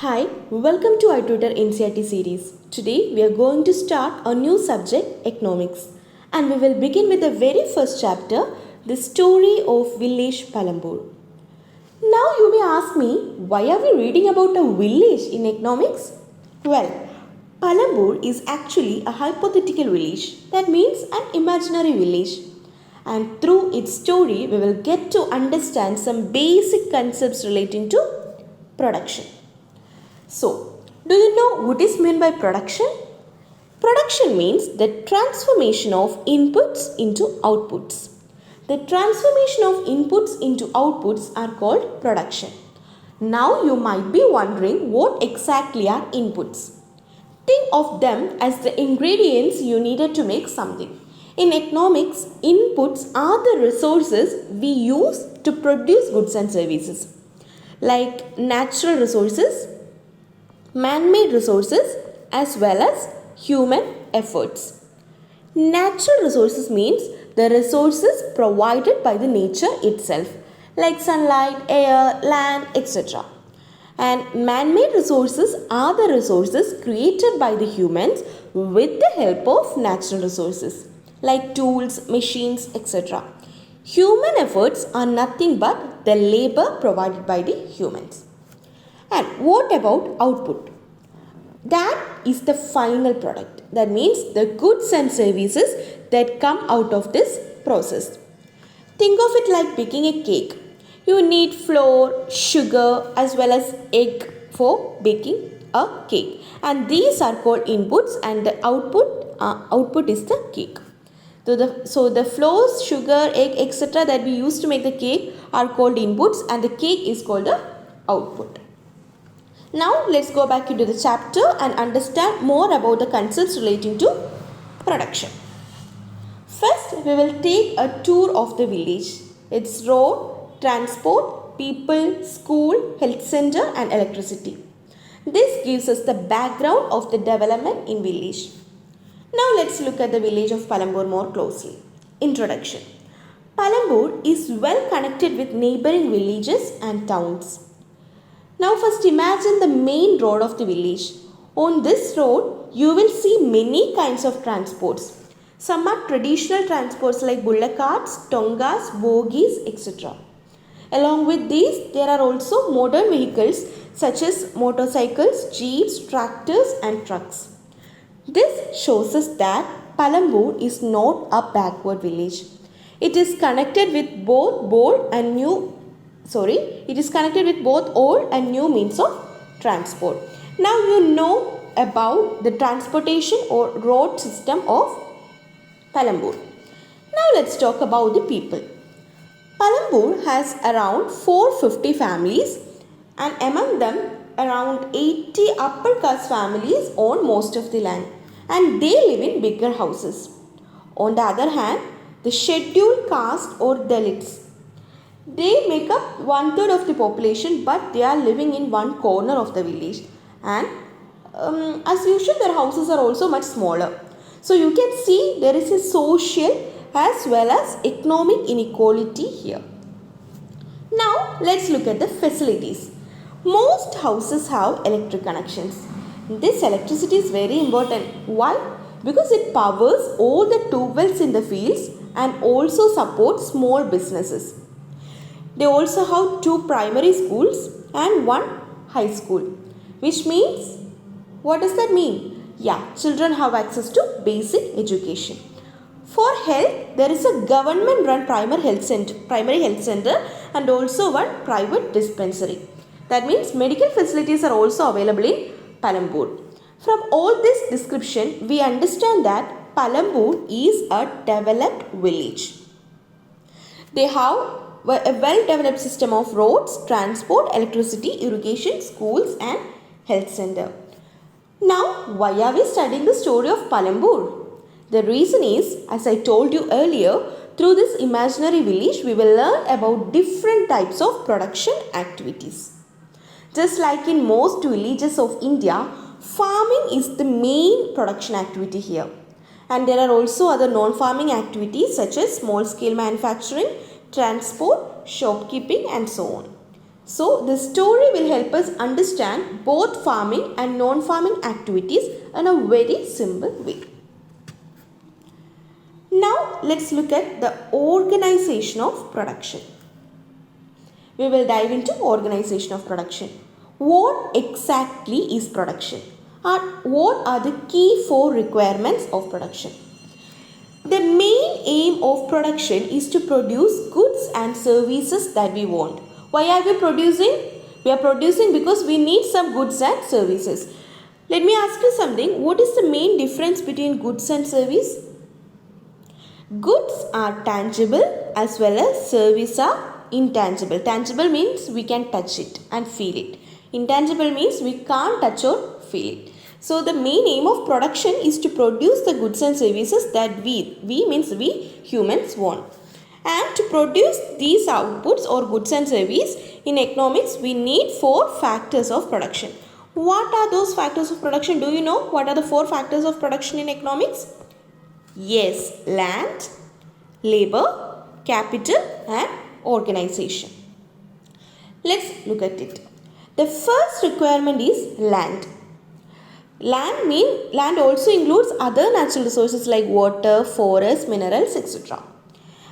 Hi, welcome to i-TUTOR NCERT series. Today we are going to start a new subject, economics, and we will begin with the very first chapter, the story of village Palampur. Now you may ask me, why are we reading about a village in economics? Well, Palampur is actually a hypothetical village, that means an imaginary village. And through its story, we will get to understand some basic concepts relating to production. So, do you know what is meant by production? Production means the transformation of inputs into outputs. The transformation of inputs into outputs are called production. Now you might be wondering what exactly are inputs. Think of them as the ingredients you needed to make something. In economics, inputs are the resources we use to produce goods and services, like natural resources, man-made resources, as well as human efforts. Natural resources means the resources provided by the nature itself, like sunlight, air, land, etc. And man-made resources are the resources created by the humans with the help of natural resources, like tools, machines, etc. Human efforts are nothing but the labor provided by the humans. And what about output? That is the final product. That means the goods and services that come out of this process. Think of it like baking a cake. You need flour, sugar, as well as egg for baking a cake. And these are called inputs, and the output is the cake. So the flour, sugar, egg, etc. that we use to make the cake are called inputs, and the cake is called the output. Now let's go back into the chapter and understand more about the concepts relating to production. First, we will take a tour of the village. Its road, transport, people, school, health center and electricity. This gives us the background of the development in village. Now let's look at the village of Palampur more closely. Introduction. Palampur is well connected with neighboring villages and towns. Now first imagine the main road of the village. On this road, you will see many kinds of transports. Some are traditional transports like bullock carts, tongas, bogies, etc. Along with these, there are also modern vehicles such as motorcycles, jeeps, tractors and trucks. This shows us that Palampur is not a backward village. It is connected with both old and new means of transport. Now you know about the transportation or road system of Palampur. Now let's talk about the people. Palampur has around 450 families, and among them around 80 upper caste families own most of the land, and they live in bigger houses. On the other hand, the scheduled caste or Dalits, they make up 1/3 of the population, but they are living in one corner of the village, and as usual their houses are also much smaller. So you can see there is a social as well as economic inequality here. Now let's look at the facilities. Most houses have electric connections. This electricity is very important. Why? Because it powers all the tubewells in the fields and also supports small businesses. They also have 2 primary schools and 1 high school, which means, what does that mean? Yeah, children have access to basic education. For health, there is a government run primary health center and also 1 private dispensary. That means medical facilities are also available in Palampur. From all this description, we understand that Palampur is a developed village. They have a well-developed system of roads, transport, electricity, irrigation, schools and health center. Now, why are we studying the story of Palampur? The reason is, as I told you earlier, through this imaginary village, we will learn about different types of production activities. Just like in most villages of India, farming is the main production activity here. And there are also other non-farming activities such as small-scale manufacturing, transport, shopkeeping and so on. So this story will help us understand both farming and non-farming activities in a very simple way. Now let's look at the organization of production. We will dive into organization of production. What exactly is production? And what are the key 4 requirements of production? The main aim of production is to produce goods and services that we want. Why are we producing? We are producing because we need some goods and services. Let me ask you something. What is the main difference between goods and service? Goods are tangible as well as service are intangible. Tangible means we can touch it and feel it. Intangible means we can't touch or feel it. So the main aim of production is to produce the goods and services that we means we humans want. And to produce these outputs or goods and service in economics, we need 4 factors of production. What are those factors of production? Do you know what are the 4 factors of production in economics? Yes, land, labor, capital and organization. Let's look at it. The first requirement is land. Land also includes other natural resources like water, forests, minerals, etc.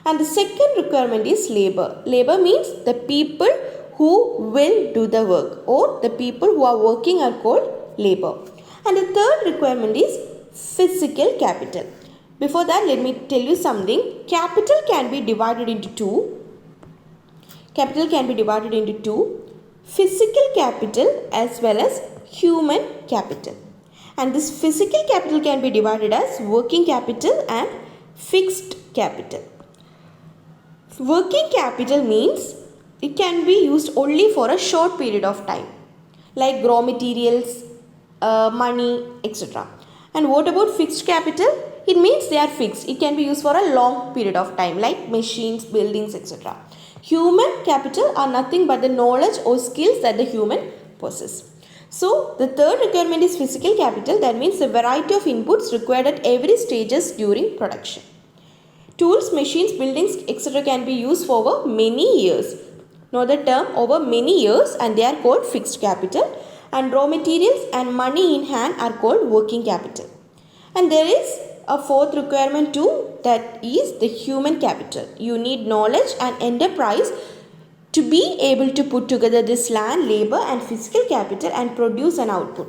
And the second requirement is labor. Labor means the people who will do the work, or the people who are working are called labor. And the third requirement is physical capital. Before that, let me tell you something. Capital can be divided into two. Physical capital as well as human capital. And this physical capital can be divided as working capital and fixed capital. Working capital means it can be used only for a short period of time, like raw materials, money, etc. And what about fixed capital? It means they are fixed. It can be used for a long period of time, like machines, buildings, etc. Human capital are nothing but the knowledge or skills that the human possesses. So the third requirement is physical capital. That means the variety of inputs required at every stages during production. Tools, machines, buildings, etc. can be used for over many years. Know the term over many years, and they are called fixed capital. And raw materials and money in hand are called working capital. And there is a fourth requirement too, that is the human capital. You need knowledge and enterprise to be able to put together this land, labor and physical capital and produce an output.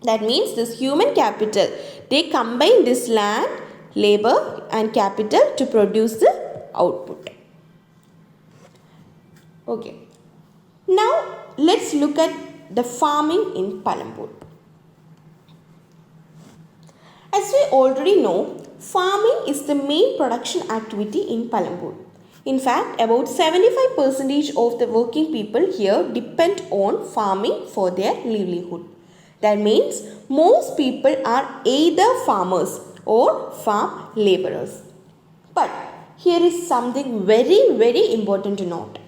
That means this human capital, they combine this land, labor and capital to produce the output. Okay. Now let's look at the farming in Palampur. As we already know, farming is the main production activity in Palampur. In fact, about 75% of the working people here depend on farming for their livelihood. That means most people are either farmers or farm laborers. But here is something very, very important to note.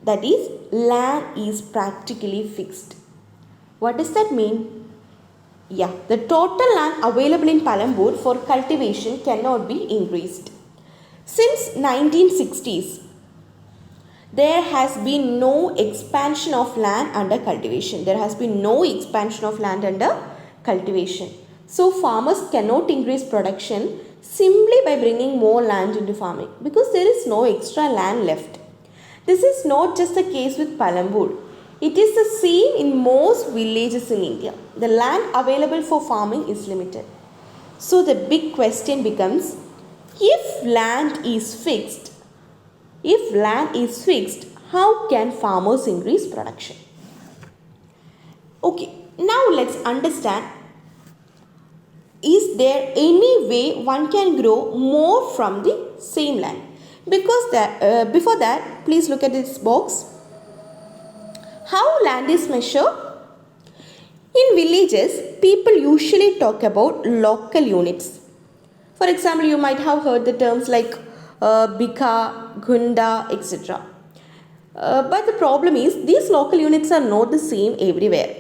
That is, land is practically fixed. What does that mean? Yeah, the total land available in Palampur for cultivation cannot be increased. Since 1960s, there has been no expansion of land under cultivation. So farmers cannot increase production simply by bringing more land into farming because there is no extra land left. This is not just the case with Palampur. It is the same in most villages in India. The land available for farming is limited. So the big question becomes, if land is fixed, how can farmers increase production? Okay, now let's understand, is there any way one can grow more from the same land? Before that, please look at this box. How land is measured? In villages, people usually talk about local units. For example, you might have heard the terms like bigha, gunda, etc. But the problem is, these local units are not the same everywhere.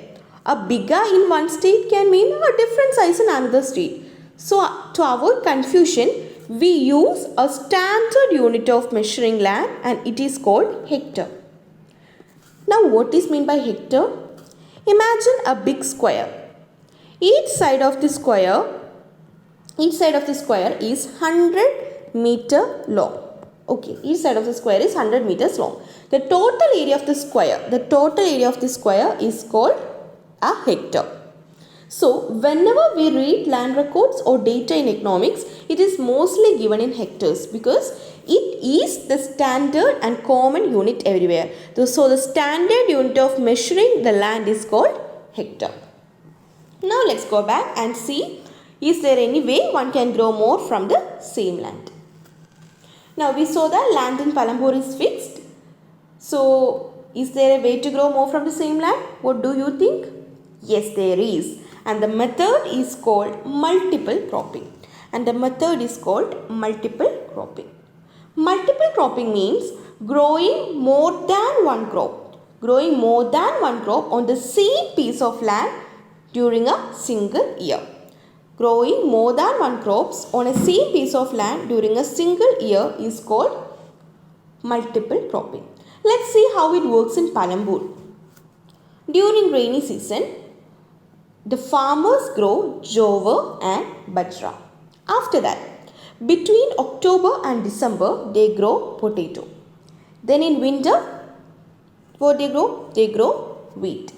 A bigha in one state can mean a different size in another state. So, to avoid confusion, we use a standard unit of measuring land, and it is called hectare. Now what is meant by hectare? Imagine a big square. Each side of the square is 100 meter long. Okay, each side of the square is 100 meters long. The total area of the square is called a hectare. So, whenever we read land records or data in economics, it is mostly given in hectares because it is the standard and common unit everywhere. So, the standard unit of measuring the land is called hectare. Now, let's go back and see, is there any way one can grow more from the same land? Now, we saw that land in Palampur is fixed. So, is there a way to grow more from the same land? What do you think? Yes, there is. And the method is called multiple cropping. Multiple cropping means growing more than one crop. On the same piece of land during a single year. Growing more than one crops on a same piece of land during a single year is called multiple cropping. Let's see how it works in Palampur. During rainy season, the farmers grow jowar and bajra. After that, between October and December, they grow potato. Then in winter, what they grow? They grow wheat.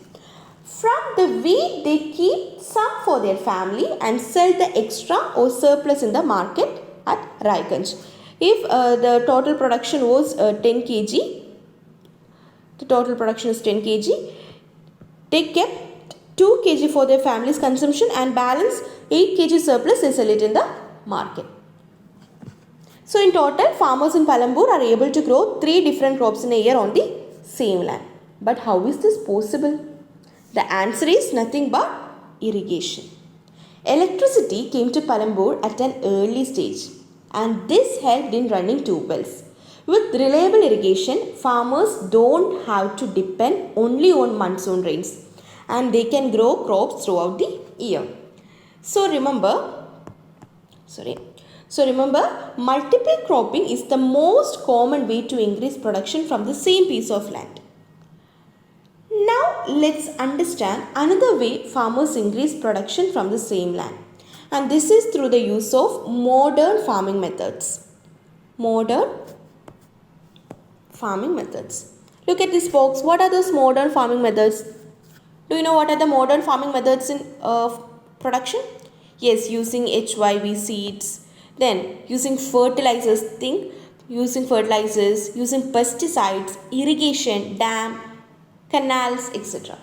From the wheat, they keep some for their family and sell the extra or surplus in the market at Raiganj. If the total production was 10 kg, they kept 2 kg for their family's consumption and balance 8 kg surplus they sell it in the market. So in total, farmers in Palampur are able to grow 3 different crops in a year on the same land. But how is this possible? The answer is nothing but irrigation. Electricity came to Palampur at an early stage and this helped in running tubewells. With reliable irrigation, farmers don't have to depend only on monsoon rains and they can grow crops throughout the year. So remember, multiple cropping is the most common way to increase production from the same piece of land. Now let's understand another way farmers increase production from the same land, and this is through the use of modern farming methods. Look at this box. What are those modern farming methods? Do you know what are the modern farming methods in production? Yes, using HYV seeds, then using fertilizers, using pesticides, irrigation, dam, canals, etc.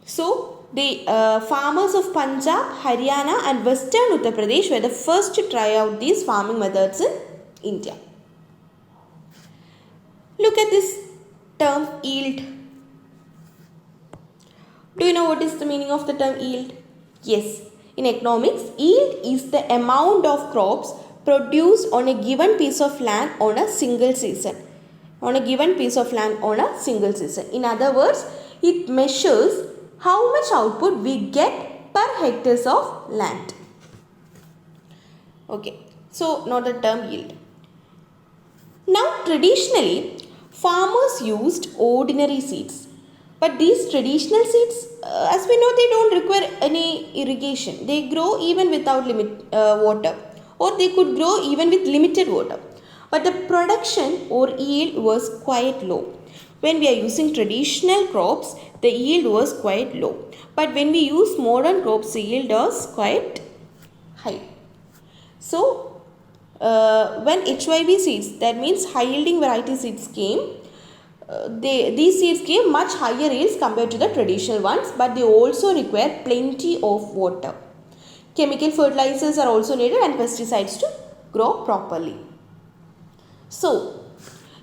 So, the farmers of Punjab, Haryana and Western Uttar Pradesh were the first to try out these farming methods in India. Look at this term yield. Do you know what is the meaning of the term yield? Yes, in economics, yield is the amount of crops produced on a given piece of land on a single season. In other words, it measures how much output we get per hectares of land. Okay, so not the term yield. Now, traditionally, farmers used ordinary seeds. But these traditional seeds, as we know, they don't require any irrigation. They grow even without water, or they could grow even with limited water. But the production or yield was quite low. When we are using traditional crops, the yield was quite low. But when we use modern crops, the yield was quite high. So, when HYV seeds, that means high yielding variety seeds came, these seeds gave much higher yields compared to the traditional ones, but they also require plenty of water. Chemical fertilizers are also needed and pesticides to grow properly. So,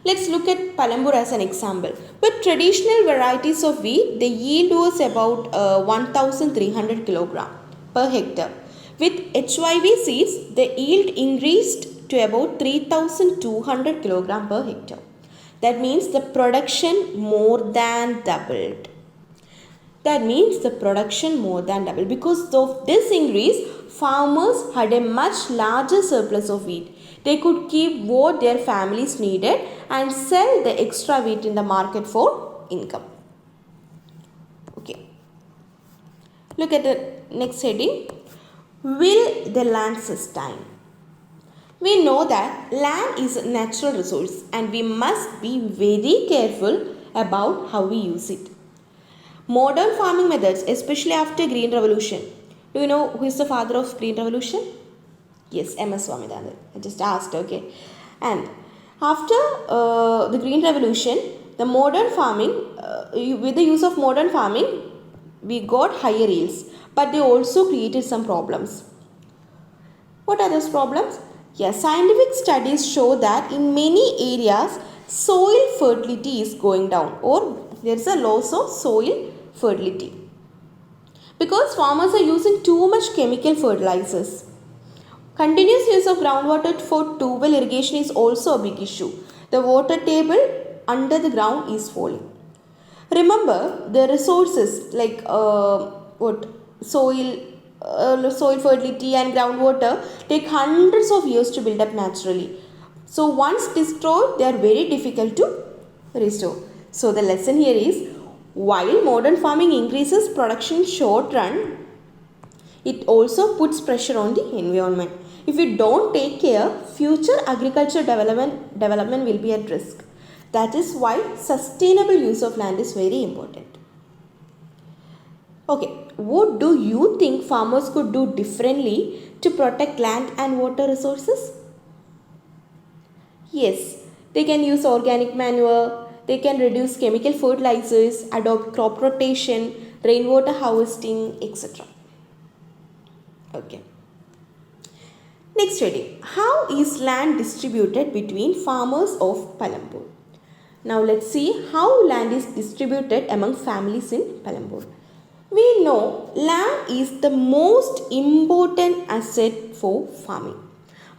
let's look at Palampur as an example. With traditional varieties of wheat, the yield was about 1300 kg per hectare. With HYV seeds, the yield increased to about 3200 kg per hectare. That means the production more than doubled. Because of this increase, farmers had a much larger surplus of wheat. They could keep what their families needed and sell the extra wheat in the market for income. Okay. Look at the next heading. Will the land sustain? We know that land is a natural resource and we must be very careful about how we use it. Modern farming methods, especially after Green Revolution. Do you know who is the father of Green Revolution? Yes, M.S. Swaminathan. I just asked, okay. And after the Green Revolution, the modern farming, with the use of modern farming, we got higher yields. But they also created some problems. What are those problems? Yes, scientific studies show that in many areas, soil fertility is going down, or there is a loss of soil fertility. Because farmers are using too much chemical fertilizers. Continuous use of groundwater for tube-well irrigation is also a big issue. The water table under the ground is falling. Remember, the resources like soil fertility and groundwater take hundreds of years to build up naturally. So once destroyed, they are very difficult to restore. So the lesson here is, while modern farming increases production short run, it also puts pressure on the environment. If you don't take care, future agriculture development will be at risk. That is why sustainable use of land is very important. Okay, what do you think farmers could do differently to protect land and water resources? Yes, they can use organic manure, they can reduce chemical fertilizers, adopt crop rotation, rainwater harvesting, etc. Okay. Next heading. How is land distributed between farmers of Palampur? Now let's see how land is distributed among families in Palampur. We know land is the most important asset for farming.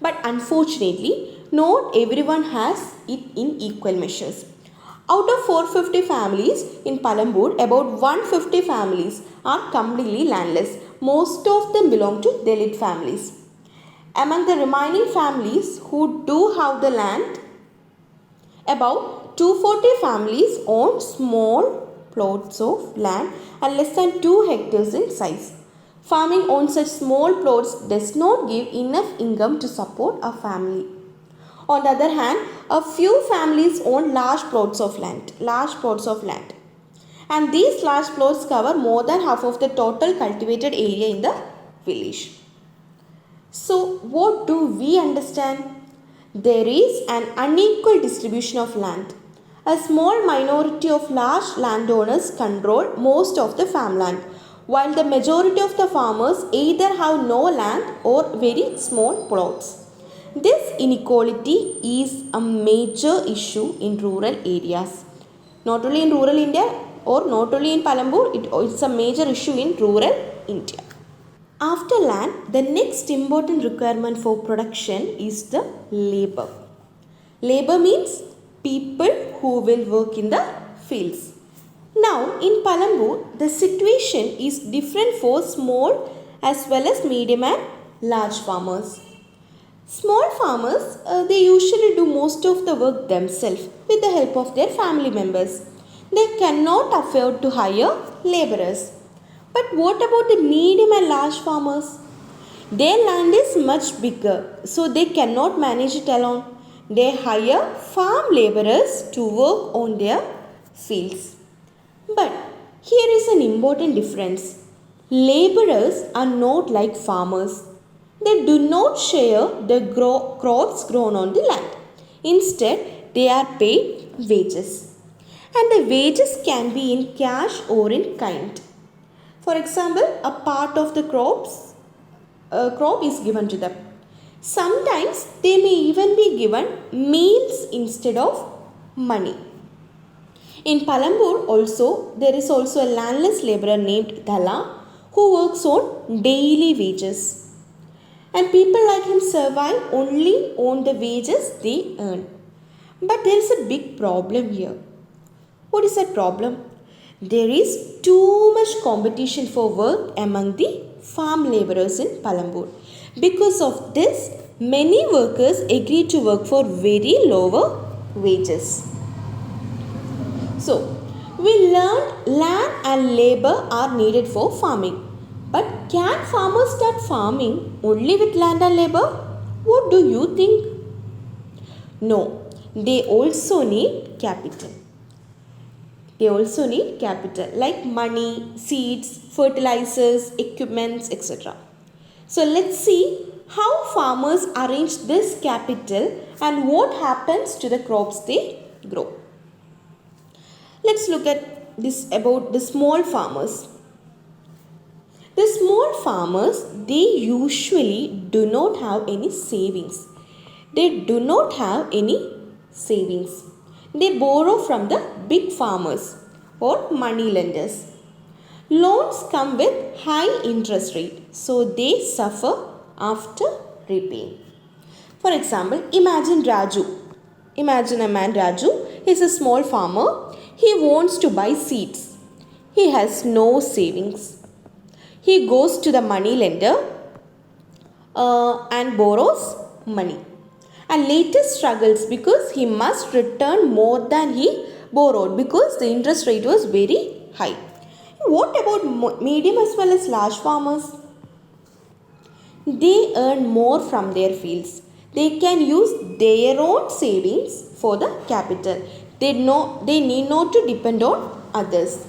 But unfortunately, not everyone has it in equal measures. Out of 450 families in Palampur, about 150 families are completely landless. Most of them belong to Dalit families. Among the remaining families who do have the land, about 240 families own small plots of land and less than 2 hectares in size. Farming on such small plots does not give enough income to support a family. On the other hand, a few families own large plots of land. And these large plots cover more than half of the total cultivated area in the village. So, what do we understand? There is an unequal distribution of land. A small minority of large landowners control most of the farmland, while the majority of the farmers either have no land or very small plots. This inequality is a major issue in rural areas. Not only in rural India or not only in Palampur, it's a major issue in rural India. After land, the next important requirement for production is the labor. Labor means people who will work in the fields. Now, in Palampur, the situation is different for small as well as medium and large farmers. Small farmers, they usually do most of the work themselves with the help of their family members. They cannot afford to hire laborers. But what about the medium and large farmers? Their land is much bigger, so they cannot manage it alone. They hire farm laborers to work on their fields. But here is an important difference. Laborers are not like farmers. They do not share the crops grown on the land. Instead, they are paid wages. And the wages can be in cash or in kind. For example, a part of the crop is given to them. Sometimes they may even be given meals instead of money. In Palampur also, there is also a landless laborer named Dhala who works on daily wages. And people like him survive only on the wages they earn. But there is a big problem here. What is that problem? There is too much competition for work among the farm laborers in Palampur. Because of this, many workers agreed to work for very lower wages. So, we learned land and labor are needed for farming. But can farmers start farming only with land and labor? What do you think? No, they also need capital. They also need capital like money, seeds, fertilizers, equipments, etc. So let's see how farmers arrange this capital and what happens to the crops they grow. Let's look at this about the small farmers. The small farmers, they usually do not have any savings. They do not have any savings. They borrow from the big farmers or money lenders. Loans come with high interest rate, so they suffer after repaying. For example, imagine Raju. Imagine a man Raju. He is a small farmer. He wants to buy seeds. He has no savings. He goes to the money lender and borrows money. And later struggles because he must return more than he borrowed because the interest rate was very high. What about medium as well as large farmers? They earn more from their fields. They can use their own savings for the capital. They need not to depend on others.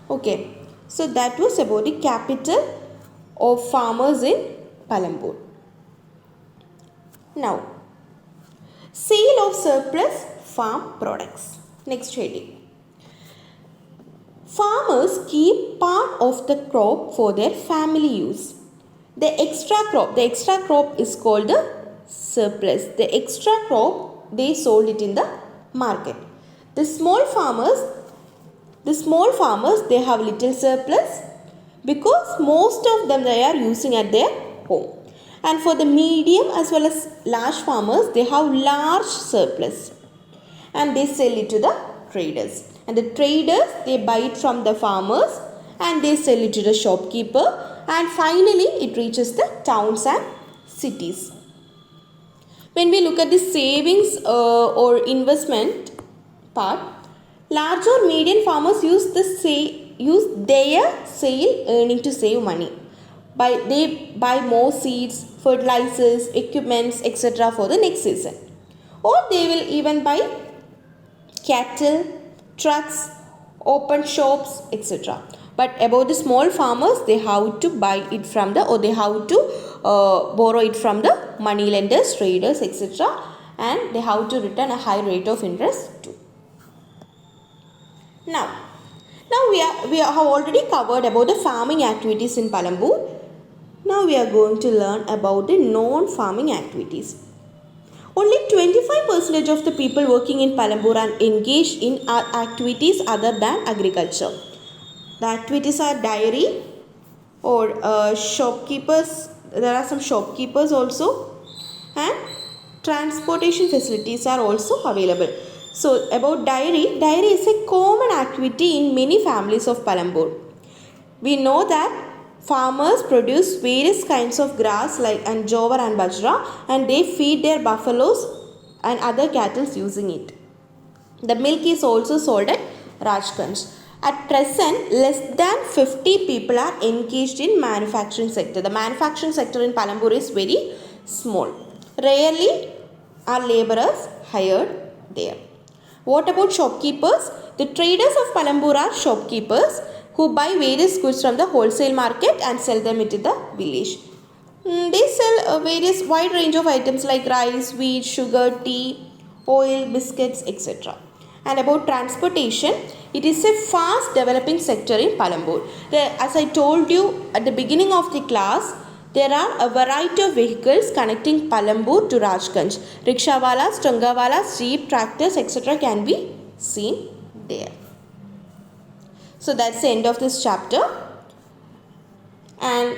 Okay, so that was about the capital of farmers in Palampur. Now, sale of surplus farm products. Next heading. Farmers keep part of the crop for their family use. The extra crop is called the surplus. The extra crop, they sold it in the market. The small farmers, they have little surplus because most of them they are using at their home. And for the medium as well as large farmers, they have large surplus and they sell it to the traders. And the traders, they buy it from the farmers and they sell it to the shopkeeper, and finally it reaches the towns and cities. When we look at the savings or investment part, large or medium farmers use their sale earning to save money. They buy more seeds, fertilizers, equipments, etc. for the next season. Or they will even buy cattle, trucks, open shops, etc. But about the small farmers, they have to buy it from they have to borrow it from the money lenders, traders, etc. And they have to return a high rate of interest too. Now we have already covered about the farming activities in Palampur. Now we are going to learn about the non-farming activities. Only 25% of the people working in Palampur are engaged in activities other than agriculture. The activities are dairy or shopkeepers. There are some shopkeepers also, and transportation facilities are also available. So about dairy is a common activity in many families of Palampur. We know that farmers produce various kinds of grass like jowar and bajra, and they feed their buffaloes and other cattle using it. The milk is also sold at Rajganj. At present, less than 50 people are engaged in manufacturing sector. The manufacturing sector in Palampur is very small. Rarely are laborers hired there. What about shopkeepers? The traders of Palampur are shopkeepers who buy various goods from the wholesale market and sell them into the village. They sell a various wide range of items like rice, wheat, sugar, tea, oil, biscuits, etc. And about transportation, it is a fast developing sector in Palampur. As I told you at the beginning of the class, there are a variety of vehicles connecting Palampur to Rajganj. Rickshawalas, Tungawalas, jeep, tractors, etc. can be seen there. So that's the end of this chapter. And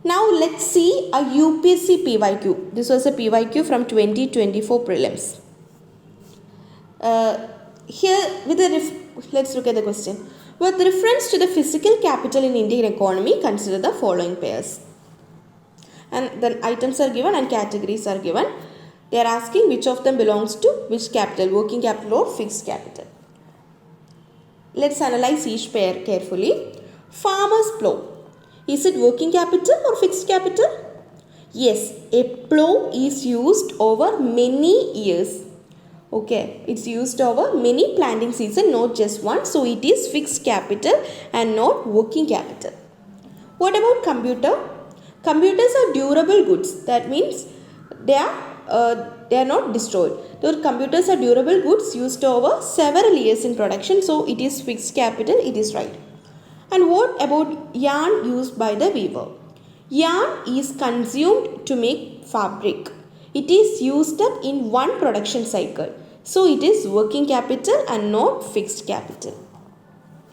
now let's see a UPSC PYQ. This was a PYQ from 2024 prelims. Let's look at the question. With reference to the physical capital in Indian economy, consider the following pairs. and the items are given and categories are given. They are asking which of them belongs to which capital, working capital or fixed capital. Let's analyze each pair carefully. Farmer's plow. Is it working capital or fixed capital? Yes, a plow is used over many years. Okay, it's used over many planting season, not just one. So it is fixed capital and not working capital. What about computer? Computers are durable goods. That means they are not destroyed. The computers are durable goods used over several years in production. So it is fixed capital. It is right. And what about yarn used by the weaver? Yarn is consumed to make fabric. It is used up in one production cycle. So it is working capital and not fixed capital.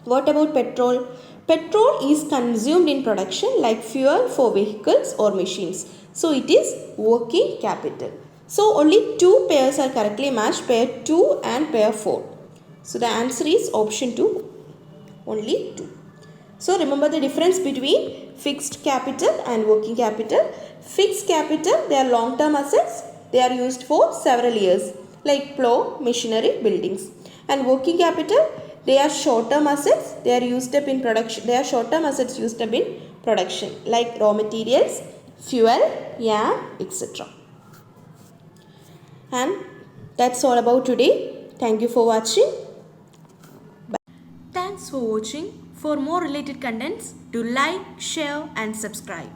What about petrol? Petrol is consumed in production like fuel for vehicles or machines. So it is working capital. So only two pairs are correctly matched, pair 2 and pair 4. So the answer is option 2, only 2. So remember the difference between fixed capital and working capital. Fixed capital, they are long-term assets. They are used for several years like plow, machinery, buildings. And working capital, they are short-term assets. They are used up in production. They are short-term assets used up in production like raw materials, fuel, yarn, etc. And that's all about today. Thank you for watching. Bye. Thanks for watching. For more related contents, do like, share and subscribe.